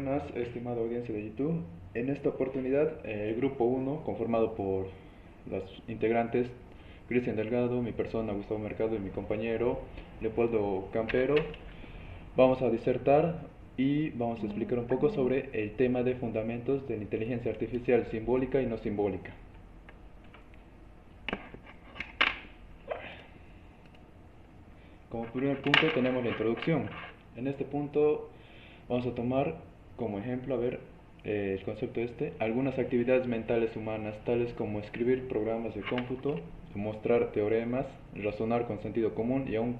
buenas, estimada audiencia de YouTube. En esta oportunidad, el grupo uno, conformado por los integrantes Cristian Delgado, mi persona Gustavo Mercado y mi compañero Leopoldo Campero, vamos a disertar y vamos a explicar un poco sobre el tema de fundamentos de la inteligencia artificial simbólica y no simbólica. Como primer punto tenemos la introducción. En este punto vamos a tomar como ejemplo, el concepto algunas actividades mentales humanas, tales como escribir programas de cómputo, demostrar teoremas, razonar con sentido común y aún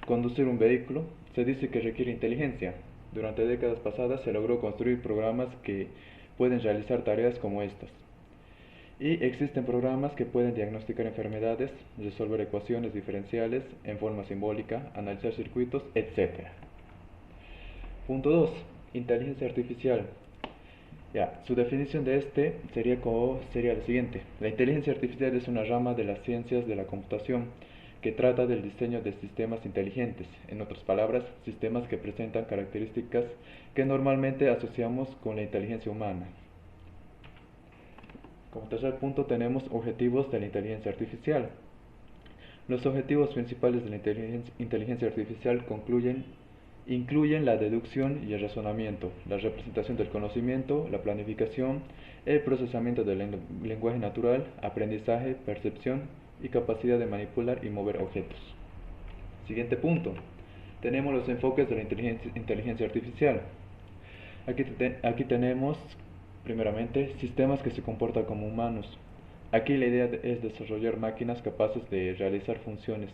conducir un vehículo, se dice que requiere inteligencia. Durante décadas pasadas se logró construir programas que pueden realizar tareas como estas. Y existen programas que pueden diagnosticar enfermedades, resolver ecuaciones diferenciales en forma simbólica, analizar circuitos, etc. Punto 2. Inteligencia artificial. Su definición de sería la siguiente. La inteligencia artificial es una rama de las ciencias de la computación que trata del diseño de sistemas inteligentes, en otras palabras, sistemas que presentan características que normalmente asociamos con la inteligencia humana. Como tercer punto tenemos objetivos de la inteligencia artificial. Los objetivos principales de la inteligencia artificial incluyen la deducción y el razonamiento, la representación del conocimiento, la planificación, el procesamiento del lenguaje natural, aprendizaje, percepción y capacidad de manipular y mover objetos. Siguiente punto. Tenemos los enfoques de la inteligencia artificial. Aquí tenemos, primeramente, sistemas que se comportan como humanos. Aquí la idea es desarrollar máquinas capaces de realizar funciones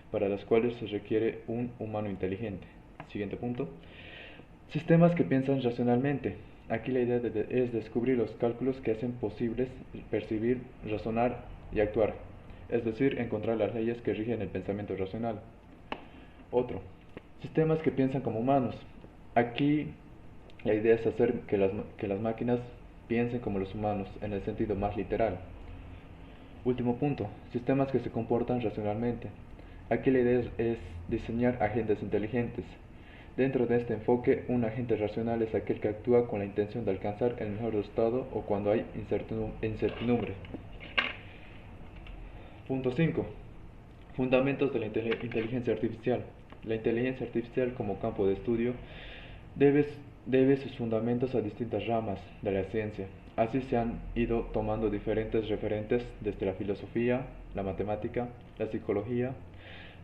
para las cuales se requiere un humano inteligente. Siguiente punto. Sistemas que piensan racionalmente. Aquí la idea es descubrir los cálculos que hacen posibles percibir, razonar y actuar, es decir, encontrar las leyes que rigen el pensamiento racional. Otro. Sistemas que piensan como humanos. Aquí la idea es hacer que las máquinas piensen como los humanos en el sentido más literal. Último punto, sistemas que se comportan racionalmente. Aquí la idea es diseñar agentes inteligentes. Dentro de este enfoque, un agente racional es aquel que actúa con la intención de alcanzar el mejor resultado o cuando hay incertidumbre. Punto 5. Fundamentos de la inteligencia artificial. La inteligencia artificial como campo de estudio debe, debe sus fundamentos a distintas ramas de la ciencia. Así se han ido tomando diferentes referentes desde la filosofía, la matemática, la psicología,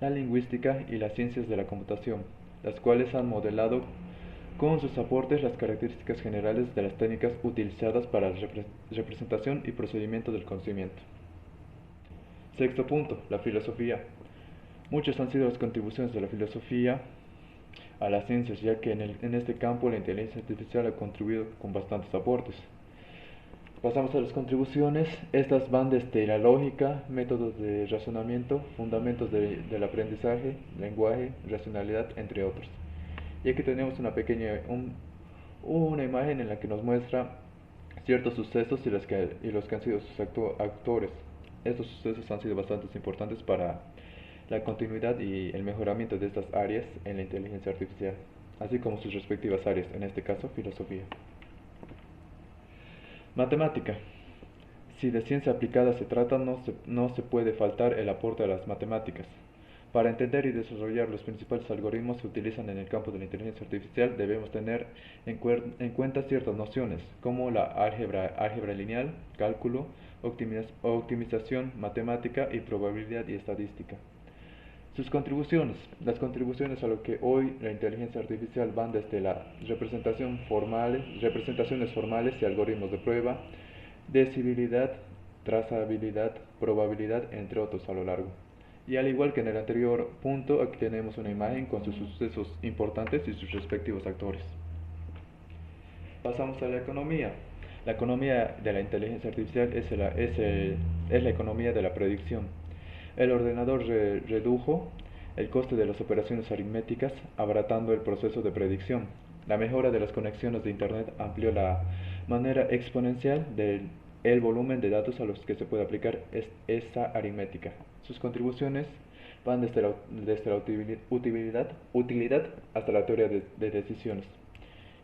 la lingüística y las ciencias de la computación, las cuales han modelado con sus aportes las características generales de las técnicas utilizadas para la representación y procedimiento del conocimiento. Sexto punto, la filosofía. Muchas han sido las contribuciones de la filosofía a las ciencias, ya que en este campo la inteligencia artificial ha contribuido con bastantes aportes. Pasamos a las contribuciones. Estas van desde la lógica, métodos de razonamiento, fundamentos del aprendizaje, lenguaje, racionalidad, entre otros. Y aquí tenemos una imagen en la que nos muestra ciertos sucesos y los que han sido sus actores. Estos sucesos han sido bastante importantes para la continuidad y el mejoramiento de estas áreas en la inteligencia artificial, así como sus respectivas áreas, en este caso filosofía. Matemática. Si de ciencia aplicada se trata, no se puede faltar el aporte de las matemáticas. Para entender y desarrollar los principales algoritmos que se utilizan en el campo de la inteligencia artificial, debemos tener en cuenta ciertas nociones, como la álgebra lineal, cálculo, optimización matemática y probabilidad y estadística. Sus contribuciones. Las contribuciones a lo que hoy la inteligencia artificial van desde la representaciones formales y algoritmos de prueba, decibilidad, trazabilidad, probabilidad, entre otros a lo largo. Y al igual que en el anterior punto, aquí tenemos una imagen con sus sucesos importantes y sus respectivos actores. Pasamos a la economía. La economía de la inteligencia artificial es la economía de la predicción. El ordenador redujo el coste de las operaciones aritméticas, abaratando el proceso de predicción. La mejora de las conexiones de Internet amplió la manera exponencial del volumen de datos a los que se puede aplicar esta aritmética. Sus contribuciones van desde la utilidad hasta la teoría de decisiones.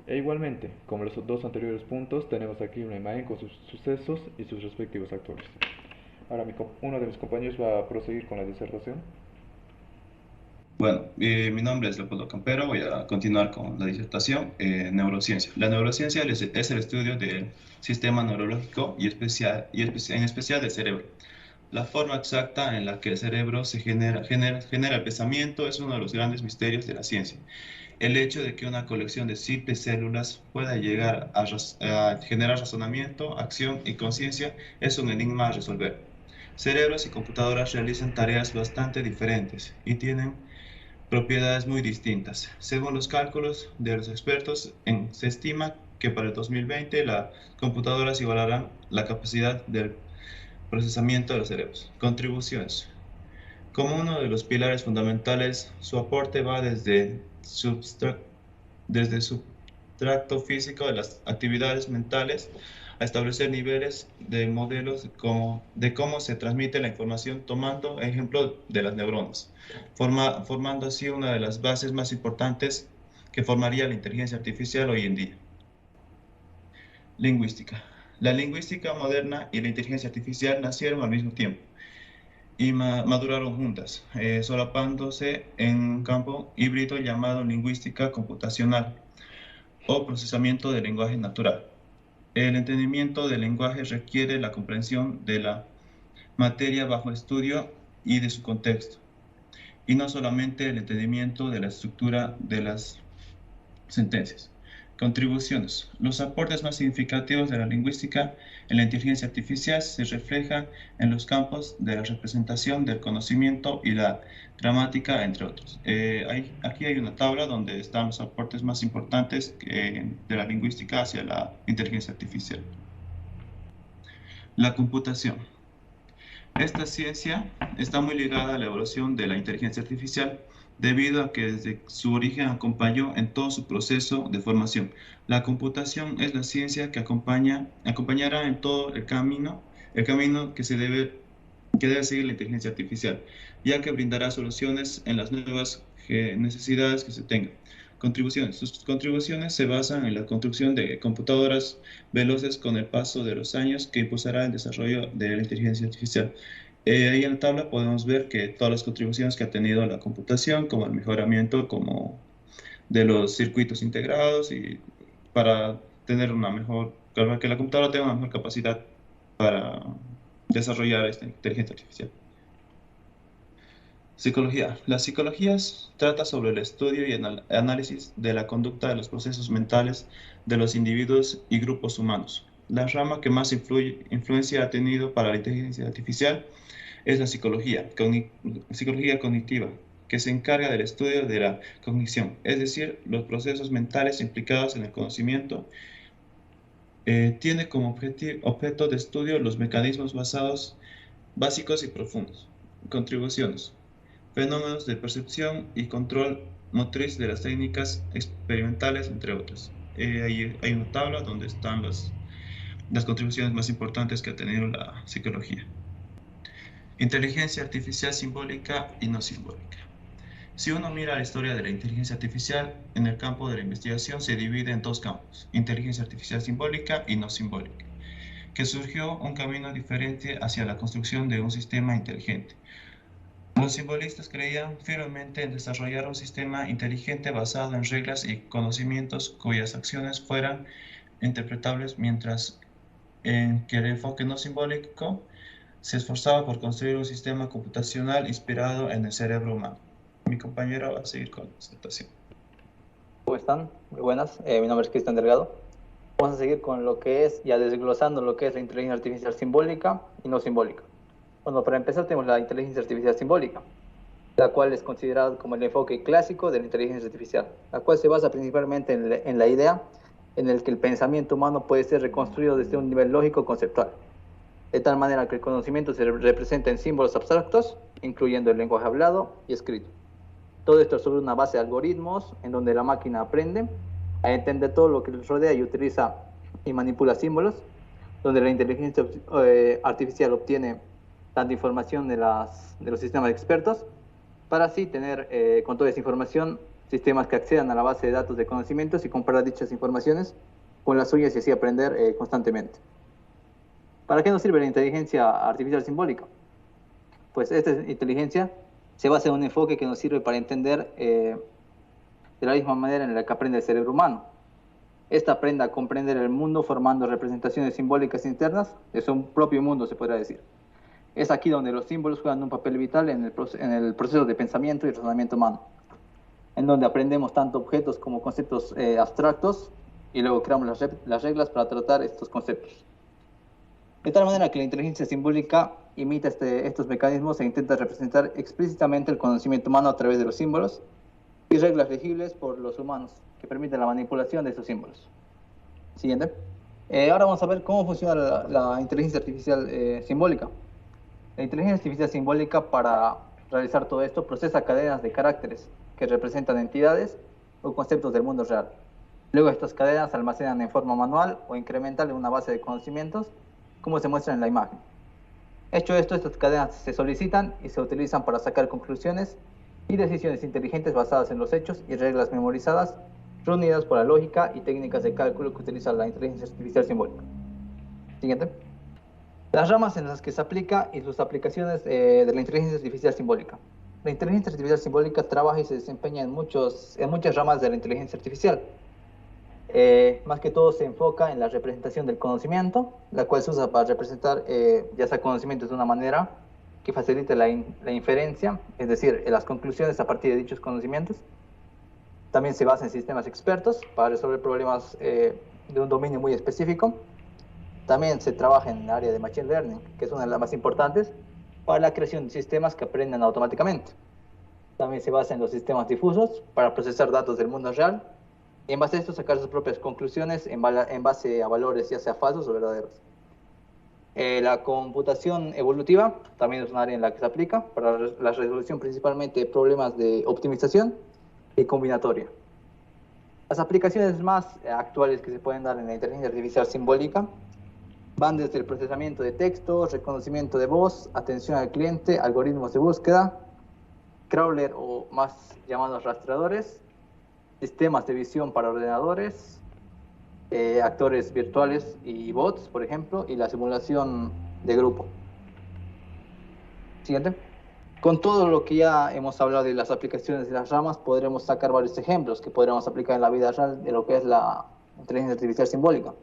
E igualmente, como los dos anteriores puntos, tenemos aquí una imagen con sus sucesos y sus respectivos actores. Ahora uno de mis compañeros va a proseguir con la disertación. Bueno, mi nombre es Leopoldo Campero, voy a continuar con la disertación neurociencia. La neurociencia es el estudio del sistema neurológico en especial del cerebro. La forma exacta en la que el cerebro genera el pensamiento es uno de los grandes misterios de la ciencia. El hecho de que una colección de simples células pueda llegar a generar razonamiento, acción y conciencia es un enigma a resolver. Cerebros y computadoras realizan tareas bastante diferentes y tienen propiedades muy distintas. Según los cálculos de los expertos, se estima que para el 2020 las computadoras igualarán la capacidad del procesamiento de los cerebros. Contribuciones. Como uno de los pilares fundamentales, su aporte va desde subtracto físico de las actividades mentales a establecer niveles de modelos de cómo se transmite la información tomando ejemplo de las neuronas, formando así una de las bases más importantes que formaría la inteligencia artificial hoy en día. Lingüística. La lingüística moderna y la inteligencia artificial nacieron al mismo tiempo y maduraron juntas, solapándose en un campo híbrido llamado lingüística computacional o procesamiento del lenguaje natural. El entendimiento del lenguaje requiere la comprensión de la materia bajo estudio y de su contexto, y no solamente el entendimiento de la estructura de las sentencias. Contribuciones. Los aportes más significativos de la lingüística en la inteligencia artificial se reflejan en los campos de la representación del conocimiento y la gramática, entre otros. Aquí hay una tabla donde están los aportes más importantes de la lingüística hacia la inteligencia artificial. La computación. Esta ciencia está muy ligada a la evolución de la inteligencia artificial debido a que desde su origen acompañó en todo su proceso de formación. La computación es la ciencia que acompañará en todo el camino que debe seguir la inteligencia artificial, ya que brindará soluciones en las nuevas necesidades que se tengan. Contribuciones. Sus contribuciones se basan en la construcción de computadoras veloces con el paso de los años que impulsará el desarrollo de la inteligencia artificial. Ahí en la tabla podemos ver que todas las contribuciones que ha tenido la computación, como el mejoramiento como de los circuitos integrados y para tener para que la computadora tenga una mejor capacidad para desarrollar esta inteligencia artificial. Psicología. La psicología trata sobre el estudio y análisis de la conducta de los procesos mentales de los individuos y grupos humanos. La rama que más influencia ha tenido para la inteligencia artificial es la psicología cognitiva, que se encarga del estudio de la cognición, es decir, los procesos mentales implicados en el conocimiento. Tiene como objeto de estudio los mecanismos básicos y profundos. Contribuciones. Fenómenos de percepción y control motriz de las técnicas experimentales, entre otras. Ahí hay una tabla donde están las contribuciones más importantes que ha tenido la psicología. Inteligencia artificial simbólica y no simbólica. Si uno mira la historia de la inteligencia artificial, en el campo de la investigación se divide en dos campos, inteligencia artificial simbólica y no simbólica, que surgió un camino diferente hacia la construcción de un sistema inteligente. Los simbolistas creían firmemente en desarrollar un sistema inteligente basado en reglas y conocimientos cuyas acciones fueran interpretables, mientras que el enfoque no simbólico se esforzaba por construir un sistema computacional inspirado en el cerebro humano. Mi compañero va a seguir con la presentación. ¿Cómo están? Muy buenas. Mi nombre es Cristian Delgado. Vamos a seguir con lo que es, ya desglosando lo que es la inteligencia artificial simbólica y no simbólica. Bueno, para empezar tenemos la inteligencia artificial simbólica, la cual es considerada como el enfoque clásico de la inteligencia artificial, la cual se basa principalmente en la idea en el que el pensamiento humano puede ser reconstruido desde un nivel lógico conceptual, de tal manera que el conocimiento se representa en símbolos abstractos, incluyendo el lenguaje hablado y escrito. Todo esto sobre una base de algoritmos en donde la máquina aprende a entender todo lo que les rodea y utiliza y manipula símbolos, donde la inteligencia artificial obtiene tanta información de los sistemas expertos para así tener con toda esa información sistemas que accedan a la base de datos de conocimientos y comparar dichas informaciones con las suyas y así aprender constantemente. ¿Para qué nos sirve la inteligencia artificial simbólica? Pues esta inteligencia se basa en un enfoque que nos sirve para entender de la misma manera en la que aprende el cerebro humano. Esta aprende a comprender el mundo formando representaciones simbólicas internas de su propio mundo, se podría decir. Es aquí donde los símbolos juegan un papel vital en el proceso de pensamiento y razonamiento humano, en donde aprendemos tanto objetos como conceptos abstractos y luego creamos las reglas para tratar estos conceptos. De tal manera que la inteligencia simbólica imita estos mecanismos e intenta representar explícitamente el conocimiento humano a través de los símbolos y reglas legibles por los humanos que permiten la manipulación de estos símbolos. Siguiente. Ahora vamos a ver cómo funciona la inteligencia artificial simbólica. La inteligencia artificial simbólica, para realizar todo esto, procesa cadenas de caracteres que representan entidades o conceptos del mundo real. Luego estas cadenas se almacenan en forma manual o incremental en una base de conocimientos, como se muestra en la imagen. Hecho esto, estas cadenas se solicitan y se utilizan para sacar conclusiones y decisiones inteligentes basadas en los hechos y reglas memorizadas, reunidas por la lógica y técnicas de cálculo que utiliza la inteligencia artificial simbólica. Siguiente. Las ramas en las que se aplica y sus aplicaciones de la inteligencia artificial simbólica. La inteligencia artificial simbólica trabaja y se desempeña en muchas ramas de la inteligencia artificial. Más que todo se enfoca en la representación del conocimiento, la cual se usa para representar ya sea conocimientos de una manera que facilite la inferencia, es decir, las conclusiones a partir de dichos conocimientos. También se basa en sistemas expertos para resolver problemas de un dominio muy específico. También se trabaja en el área de Machine Learning, que es una de las más importantes, para la creación de sistemas que aprenden automáticamente. También se basa en los sistemas difusos para procesar datos del mundo real y en base a esto sacar sus propias conclusiones en base a valores ya sea falsos o verdaderos. La computación evolutiva también es un área en la que se aplica para la resolución principalmente de problemas de optimización y combinatoria. Las aplicaciones más actuales que se pueden dar en la inteligencia artificial simbólica van desde el procesamiento de texto, reconocimiento de voz, atención al cliente, algoritmos de búsqueda, crawler o más llamados rastreadores, sistemas de visión para ordenadores, actores virtuales y bots, por ejemplo, y la simulación de grupo. Siguiente. Con todo lo que ya hemos hablado de las aplicaciones de las ramas, podremos sacar varios ejemplos que podremos aplicar en la vida real de lo que es la inteligencia artificial simbólica.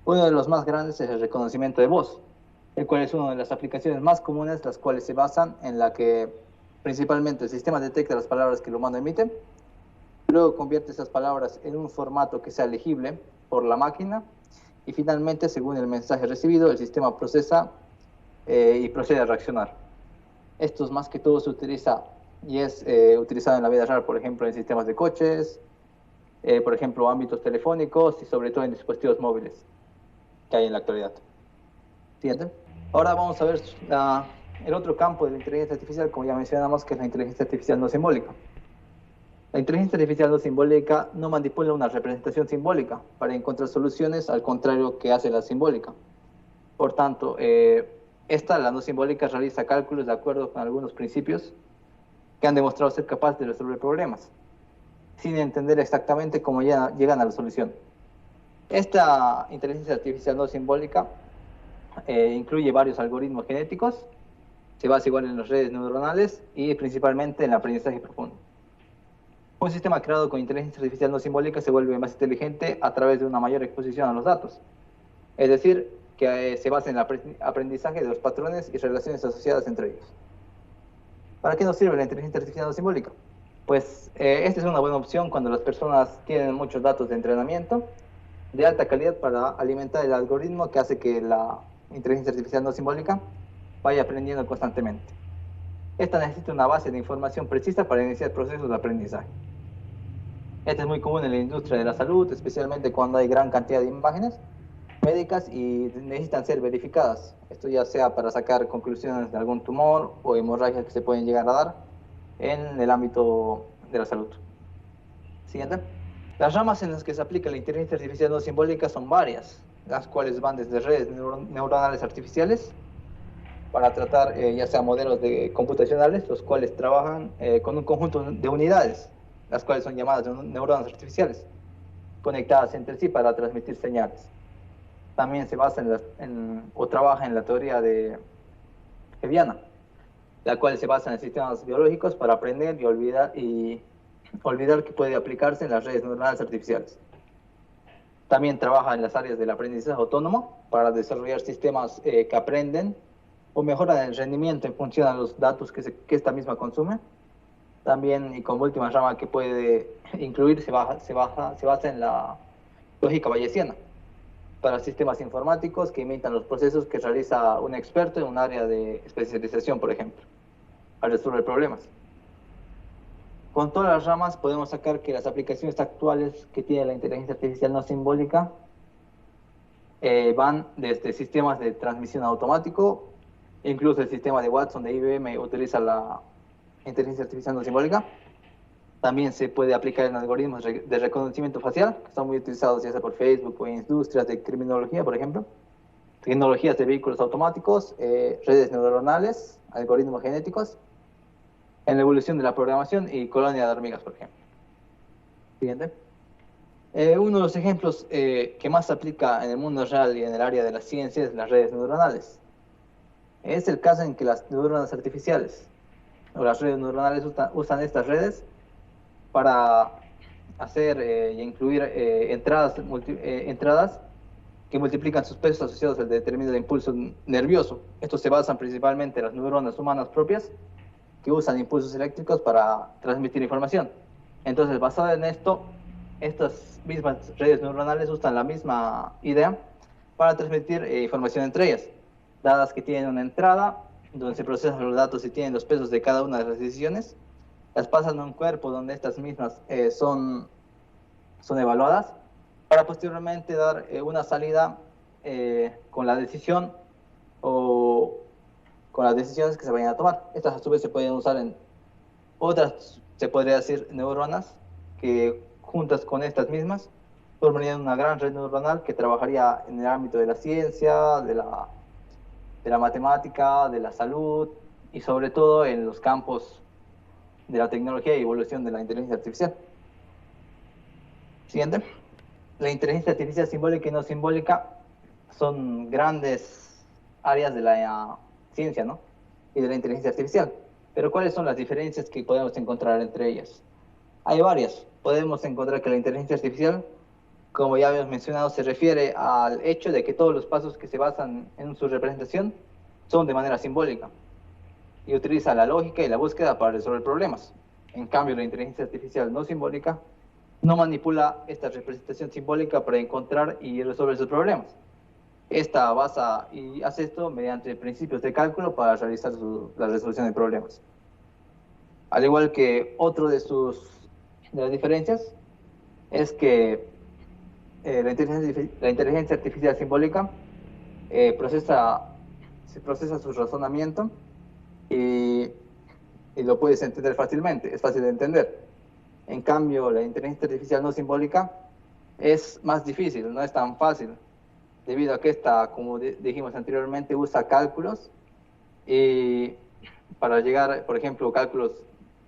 Uno de los más grandes es el reconocimiento de voz, el cual es una de las aplicaciones más comunes, las cuales se basan en la que principalmente el sistema detecta las palabras que el humano emite, luego convierte esas palabras en un formato que sea legible por la máquina y finalmente, según el mensaje recibido, el sistema procesa y procede a reaccionar. Esto más que todo se utiliza y es utilizado en la vida real, por ejemplo, en sistemas de coches, por ejemplo, ámbitos telefónicos y sobre todo en dispositivos móviles que hay en la actualidad. Siguiente. Ahora vamos a ver el otro campo de la inteligencia artificial, como ya mencionamos, que es la inteligencia artificial no simbólica. La inteligencia artificial no simbólica no manipula una representación simbólica para encontrar soluciones, al contrario que hace la simbólica. Por tanto, la no simbólica, realiza cálculos de acuerdo con algunos principios que han demostrado ser capaces de resolver problemas, sin entender exactamente cómo llegan a la solución. Esta inteligencia artificial no simbólica incluye varios algoritmos genéticos, se basa igual en las redes neuronales y principalmente en el aprendizaje profundo. Un sistema creado con inteligencia artificial no simbólica se vuelve más inteligente a través de una mayor exposición a los datos, es decir, que se basa en el aprendizaje de los patrones y relaciones asociadas entre ellos. ¿Para qué nos sirve la inteligencia artificial no simbólica? Pues esta es una buena opción cuando las personas tienen muchos datos de entrenamiento de alta calidad para alimentar el algoritmo que hace que la inteligencia artificial no simbólica vaya aprendiendo constantemente. Esta necesita una base de información precisa para iniciar procesos de aprendizaje. Esto es muy común en la industria de la salud, especialmente cuando hay gran cantidad de imágenes médicas y necesitan ser verificadas. Esto ya sea para sacar conclusiones de algún tumor o hemorragias que se pueden llegar a dar en el ámbito de la salud. Siguiente. Las ramas en las que se aplica la inteligencia artificial no simbólica son varias, las cuales van desde redes neuronales artificiales para tratar ya sea modelos computacionales, los cuales trabajan con un conjunto de unidades, las cuales son llamadas neuronas artificiales, conectadas entre sí para transmitir señales. También se basa o trabaja en la teoría de Hebbiana, la cual se basa en sistemas biológicos para aprender y olvidar que puede aplicarse en las redes neuronales artificiales. También trabaja en las áreas del aprendizaje autónomo para desarrollar sistemas que aprenden o mejoran el rendimiento en función a los datos que esta misma consume. También, y como última rama que puede incluir, se basa en la lógica bayesiana para sistemas informáticos que imitan los procesos que realiza un experto en un área de especialización, por ejemplo, al resolver problemas. Con todas las ramas podemos sacar que las aplicaciones actuales que tiene la inteligencia artificial no simbólica van desde sistemas de transmisión automático, incluso el sistema de Watson de IBM utiliza la inteligencia artificial no simbólica. También se puede aplicar en algoritmos de reconocimiento facial, que son muy utilizados ya sea por Facebook o en industrias de criminología, por ejemplo. Tecnologías de vehículos automáticos, redes neuronales, algoritmos genéticos, en la evolución de la programación y colonia de hormigas, por ejemplo. Siguiente. Uno de los ejemplos que más se aplica en el mundo real y en el área de la ciencia es las redes neuronales. Es el caso en que las neuronas artificiales o las redes neuronales usan estas redes para hacer y incluir entradas que multiplican sus pesos asociados al determinado impulso nervioso. Estos se basan principalmente en las neuronas humanas propias que usan impulsos eléctricos para transmitir información. Entonces, basado en esto, estas mismas redes neuronales usan la misma idea para transmitir información entre ellas, dadas que tienen una entrada donde se procesan los datos y tienen los pesos de cada una de las decisiones, las pasan a un cuerpo donde estas mismas son evaluadas para posteriormente dar una salida con la decisión o con las decisiones que se vayan a tomar. Estas a su vez se pueden usar en otras, se podría decir, neuronas que juntas con estas mismas formarían una gran red neuronal que trabajaría en el ámbito de la ciencia, de la matemática, de la salud y sobre todo en los campos de la tecnología y evolución de la inteligencia artificial. Siguiente. La inteligencia artificial simbólica y no simbólica son grandes áreas de la ciencia, ¿no? Y de la inteligencia artificial. Pero ¿cuáles son las diferencias que podemos encontrar entre ellas? Hay varias. Podemos encontrar que la inteligencia artificial, como ya habíamos mencionado, se refiere al hecho de que todos los pasos que se basan en su representación son de manera simbólica y utiliza la lógica y la búsqueda para resolver problemas. En cambio, la inteligencia artificial no simbólica no manipula esta representación simbólica para encontrar y resolver sus problemas. Esta basa y hace esto mediante principios de cálculo para realizar la resolución de problemas. Al igual que otro de las diferencias es que la inteligencia artificial simbólica se procesa su razonamiento y lo puedes entender fácilmente, es fácil de entender. En cambio, la inteligencia artificial no simbólica es más difícil, no es tan fácil, debido a que esta, como dijimos anteriormente, usa cálculos y para llegar, por ejemplo, cálculos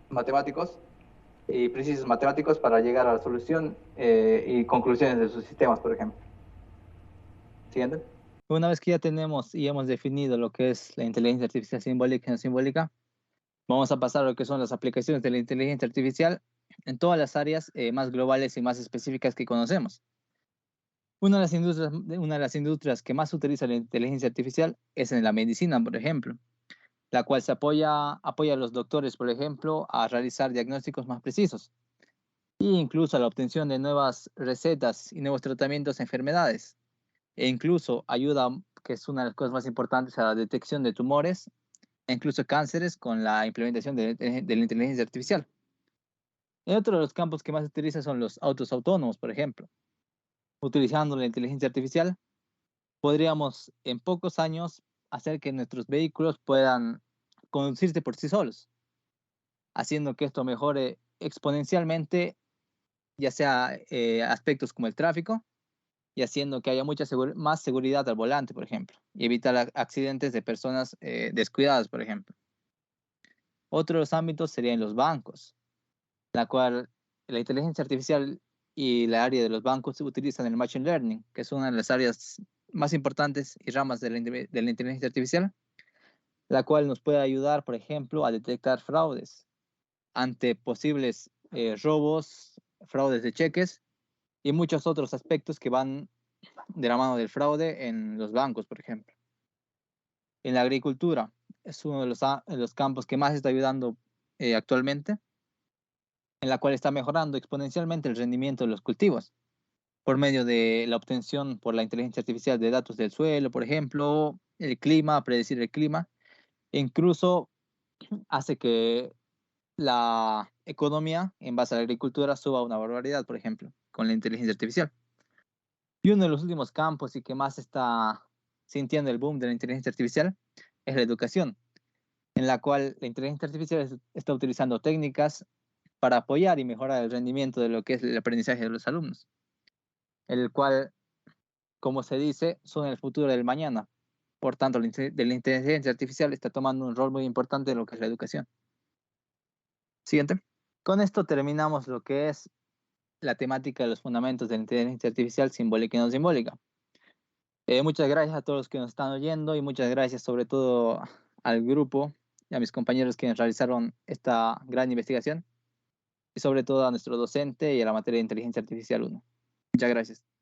matemáticos y precisos matemáticos para llegar a la solución y conclusiones de sus sistemas, por ejemplo. Siguiente. Una vez que ya tenemos y hemos definido lo que es la inteligencia artificial simbólica y no simbólica, vamos a pasar a lo que son las aplicaciones de la inteligencia artificial en todas las áreas más globales y más específicas que conocemos. Una de las industrias que más utiliza la inteligencia artificial es en la medicina, por ejemplo, la cual apoya a los doctores, por ejemplo, a realizar diagnósticos más precisos e incluso a la obtención de nuevas recetas y nuevos tratamientos a enfermedades. E incluso ayuda, que es una de las cosas más importantes, a la detección de tumores e incluso cánceres con la implementación de la inteligencia artificial. Y otro de los campos que más se utiliza son los autos autónomos, por ejemplo. Utilizando la inteligencia artificial, podríamos en pocos años hacer que nuestros vehículos puedan conducirse por sí solos, haciendo que esto mejore exponencialmente, ya sea aspectos como el tráfico, y haciendo que haya mucha más seguridad al volante, por ejemplo, y evitar accidentes de personas descuidadas, por ejemplo. Otros ámbitos serían los bancos, la cual la inteligencia artificial y la área de los bancos utilizan el Machine Learning, que es una de las áreas más importantes y ramas de la inteligencia artificial, la cual nos puede ayudar, por ejemplo, a detectar fraudes ante posibles robos, fraudes de cheques y muchos otros aspectos que van de la mano del fraude en los bancos, por ejemplo. En la agricultura es uno de los campos que más está ayudando actualmente, en la cual está mejorando exponencialmente el rendimiento de los cultivos por medio de la obtención por la inteligencia artificial de datos del suelo, por ejemplo, el clima, predecir el clima, e incluso hace que la economía en base a la agricultura suba una barbaridad, por ejemplo, con la inteligencia artificial. Y uno de los últimos campos y que más está sintiendo el boom de la inteligencia artificial es la educación, en la cual la inteligencia artificial está utilizando técnicas para apoyar y mejorar el rendimiento de lo que es el aprendizaje de los alumnos, el cual, como se dice, son el futuro del mañana. Por tanto, la inteligencia artificial está tomando un rol muy importante en lo que es la educación. Siguiente. Con esto terminamos lo que es la temática de los fundamentos de la inteligencia artificial simbólica y no simbólica. Muchas gracias a todos los que nos están oyendo y muchas gracias sobre todo al grupo y a mis compañeros que realizaron esta gran investigación y sobre todo a nuestro docente y a la materia de inteligencia artificial 1. Muchas gracias.